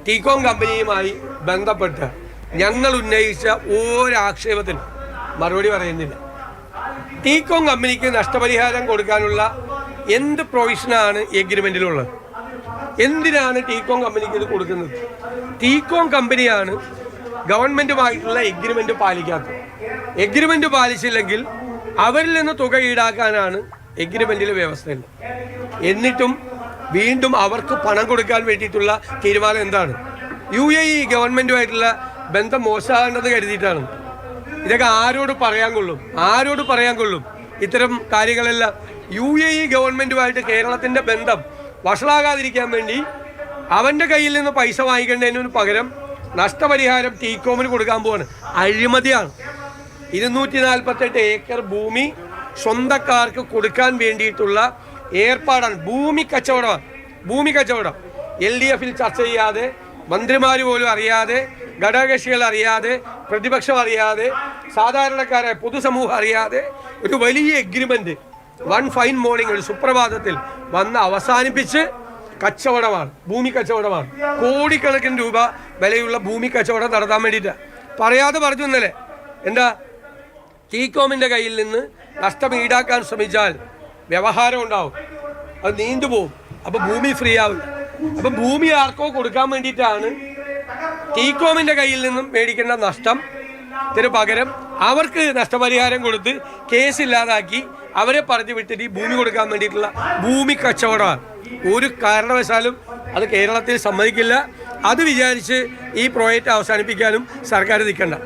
TECOM കമ്പനിയുമായി ബന്ധപ്പെട്ട് ഞങ്ങൾ ഉന്നയിച്ച ഒരാക്ഷേപത്തിനും മറുപടി പറയുന്നില്ല. ടീകോം കമ്പനിക്ക് നഷ്ടപരിഹാരം കൊടുക്കാനുള്ള എന്ത് പ്രൊവിഷനാണ് എഗ്രിമെൻറ്റിലുള്ളത്? എന്തിനാണ് ടീകോം കമ്പനിക്ക് ഇത് കൊടുക്കുന്നത്? ടീകോം കമ്പനിയാണ് ഗവൺമെൻറ്റുമായിട്ടുള്ള എഗ്രിമെൻറ്റ് പാലിക്കാത്തത്. എഗ്രിമെൻറ്റ് പാലിച്ചില്ലെങ്കിൽ അവരിൽ നിന്ന് തുക ഈടാക്കാനാണ് എഗ്രിമെൻറ്റിലെ വ്യവസ്ഥയുണ്ട്. എന്നിട്ടും വീണ്ടും അവർക്ക് പണം കൊടുക്കാൻ വേണ്ടിയിട്ടുള്ള തീരുമാനം എന്താണ്? UAE ഗവൺമെൻറ്റുമായിട്ടുള്ള ബന്ധം മോശമാകേണ്ടത് കരുതിയിട്ടാണ്. ഇതൊക്കെ ആരോട് പറയാൻ കൊള്ളും? ഇത്തരം കാര്യങ്ങളെല്ലാം UAE ഗവൺമെൻറ്റുമായിട്ട് കേരളത്തിൻ്റെ ബന്ധം വഷളാകാതിരിക്കാൻ വേണ്ടി അവൻ്റെ കയ്യിൽ നിന്ന് പൈസ വാങ്ങിക്കേണ്ടതിന് പകരം നഷ്ടപരിഹാരം ടീകോമിന് കൊടുക്കാൻ പോവാണ്. അഴിമതിയാണ്. 248 ഏക്കർ ഭൂമി സ്വന്തക്കാർക്ക് കൊടുക്കാൻ വേണ്ടിയിട്ടുള്ള ഏർപ്പാടാണ്. ഭൂമി കച്ചവടം LDFിൽ ചർച്ച ചെയ്യാതെ, മന്ത്രിമാർ പോലും അറിയാതെ, ഘടകകക്ഷികൾ അറിയാതെ, പ്രതിപക്ഷം അറിയാതെ, സാധാരണക്കാരായ പൊതുസമൂഹം അറിയാതെ ഒരു വലിയ എഗ്രിമെൻറ്റ് വൺ ഫൈൻ മോർണിംഗ് ഒരു സുപ്രഭാതത്തിൽ വന്ന് അവസാനിപ്പിച്ച് ഭൂമി കച്ചവടമാണ്. കോടിക്കണക്കിന് രൂപ വിലയുള്ള ഭൂമി കച്ചവടം നടത്താൻ വേണ്ടിയിട്ടാണ്. പറയാതെ പറഞ്ഞു ഇന്നലെ. എന്താ? ടീകോമിൻ്റെ കയ്യിൽ നിന്ന് നഷ്ടം ഈടാക്കാൻ ശ്രമിച്ചാൽ വ്യവഹാരം ഉണ്ടാവും, അത് നീണ്ടുപോകും, അപ്പോൾ ഭൂമി ഫ്രീ ആവില്ല. അപ്പം ഭൂമി ആർക്കോ കൊടുക്കാൻ വേണ്ടിയിട്ടാണ് ടീകോമിൻ്റെ കയ്യിൽ നിന്നും മേടിക്കേണ്ട നഷ്ടത്തിന് പകരം അവർക്ക് നഷ്ടപരിഹാരം കൊടുത്ത് കേസില്ലാതാക്കി അവരെ പറഞ്ഞു വിട്ടിട്ട് ഈ ഭൂമി കൊടുക്കാൻ വേണ്ടിയിട്ടുള്ള ഭൂമി കച്ചവടമാണ്. ഒരു കാരണവശാലും അത് കേരളത്തിൽ സമ്മതിക്കില്ല. അത് വിചാരിച്ച് ഈ പ്രോജക്റ്റ് അവസാനിപ്പിക്കാനും സർക്കാർ നിൽക്കണ്ട.